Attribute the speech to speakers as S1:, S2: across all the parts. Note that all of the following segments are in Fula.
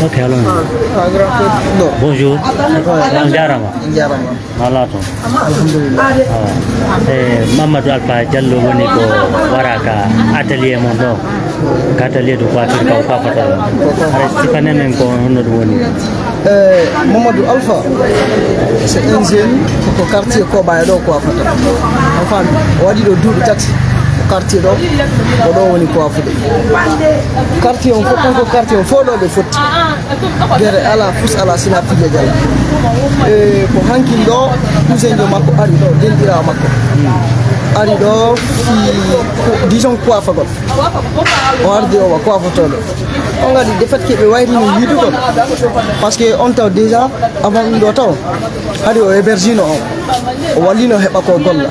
S1: Ok alors. Bonjour. Jarama. Malato.
S2: Alhamdulillah.
S1: Mamadou Alpha Diallo woni ko waraka atelier mon do. Atelier de coiffure ka ko fata. Ara sifanen ko hono do woni.
S2: Mamadou Alpha c'est un jeune ko quartier ko baye do ko fata. Enfin wadi do duubi taxi quartier do ko do woni ko afude. Quartier on fotan ko quartier on fodo be fotti. Gere ala fus ala sina fije jala. Ko hankin do kusenjo makko ari do dendira makko. Ari do fi disons quoi fa gol. O ardi o ko afotolo. On a dit fait que be wayri ni yidu ko parce que on taw déjà avant do taw ari o hébergino o walino heba ko golla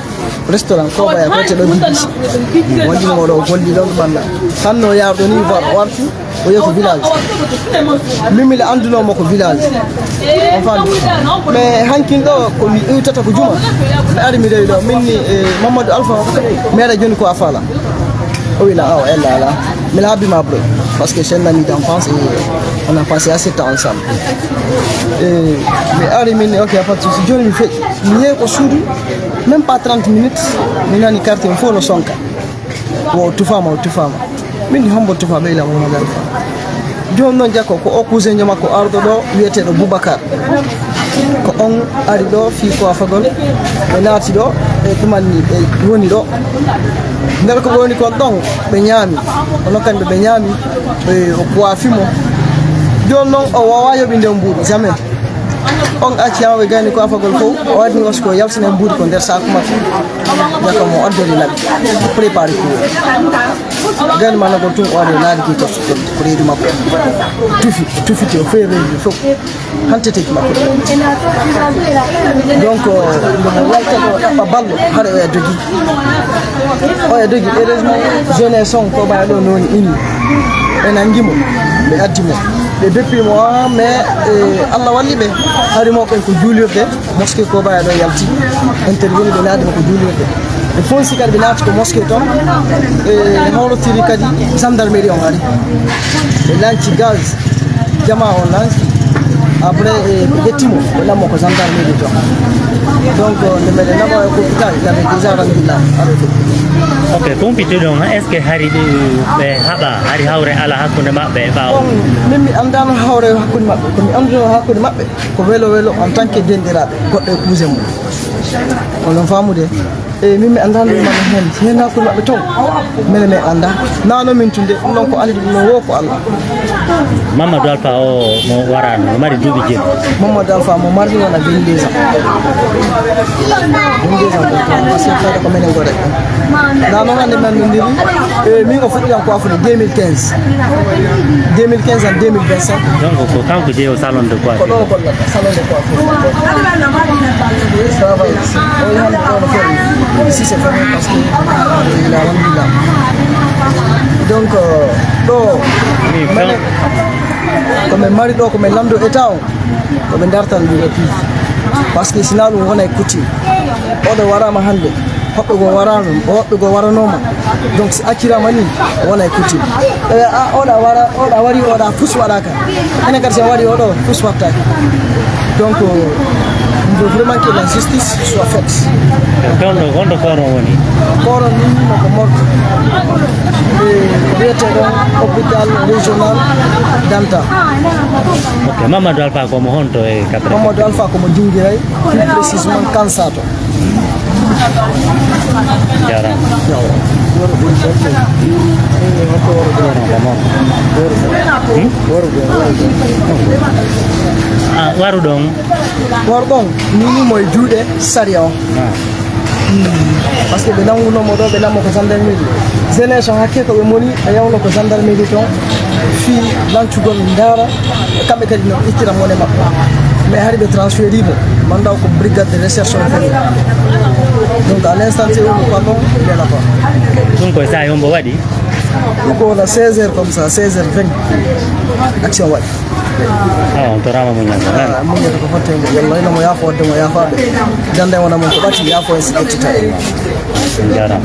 S2: restaurant ko baya ko te do jibisi wadi mo do golli do banda sanno yaado ni wartu o yeko village mimi la anduno mako village enfin mais hankin do ko mi utata ko juma mi ari mi rewi do minni Mamadou Alpha mera joni ko afala o wila aw ella la mi la bi ma bro parce que c'est un ami d'enfance et on a passé assez de temps ensemble mais ari minni ok pas de souci joni mi fait mi ko suudu même pas 30 minutes mi nani carte il faut le sonka wo tufama min hombo tufa be la mo magal jom non jakko ko o cousin jama ko ardo do wiete do Boubacar ko on ari do fi ko afagol e naati do e tumanni e woni do ndel ko woni ko don be nyami ono kambe be nyami e o coiffimo jom non o wawayo bi ndem buudi jamais on acciamo be gani ko afagol ko o wadi wasko yalsina buudi ko der saako makko daka mo addori labi préparer ko gani mana ko tun wadi naadi ki to ko reedi makko tufi to feere fo hantete ki makko donc mo walta ko tappa ballo hare o dogi heureusement jeunesse son ko ba do noni ini en angimo be addimo be depuis moi mais Allah walli be hari mo ko julirde mosquée ko ba do yalti intervenir be naade ko julirde e fonsi kadi be naati ko mosquée ton e hawro tiri kadi gendarmerie on ari be lanci gaz jama on lanci après bettimo wala mo ko gendarmerie ton donc le mele nabo ko hôpital il avait déjà rendu là
S1: ok compite donc est-ce que hari be haba hari hawre ala hakkunde mabbe baaw
S2: mimmi andano hawre hakkunde mabbe ko mi andano hakkunde mabbe ko welo en tant que dendirabe goddo e cousin mo on famude e mimmi andano man hen hakkunde mabbe taw mele me anda nano min tunde non ko andi no wo ko Allah
S1: Mamadou Alpha o mo warano mo mari duubi jeeɗi
S2: Mamadou Alpha mo mardi wona 22 ans parce que ko menen gore nano hande man min diri e min ko fuddi ko afude 2015 en 2025
S1: donc ko kanko jeeyo salon de coiffure
S2: ko do ko salon de coiffure ça va ici c'est fermé parce que il a rendu là donc do comme mari do comme lando état ko be dartal du repi parce que sinon on wona coutume o do warama hande hobbe go waranoma donc si akira mani wona coutume oda wari oda fus wadaka ene kar se wari odo fus watta donc il faut vraiment que la justice soit faite
S1: gondo
S2: koro ni ko morto et hôpital régional d'Anta.
S1: Ok, Mamadou Alpha ko mo honto e kapre.
S2: Mamadou Alpha ko mo dingiray, plus précisément Kansato.
S1: Jara. Waru dong nini moy juude sariya parce que be nanguno mo do be namo ko gendarmerie jeunesse hakke ko be moni e yawno ko gendarmerie ton fi lancugol ndara kambe kadi no ittira mone mabbe mais hari be transféré man daw ko brigade de recherche donc à l'instant c'est on pardon il est là-bas donc ko sa yombo wadi
S2: ko la 16h comme ça 16h20 action wadi
S1: on to rama munya
S2: munya ko fotte yalla ina mo yafo de mo yafa be jande wona mo ko bati yafo e siketita
S1: jara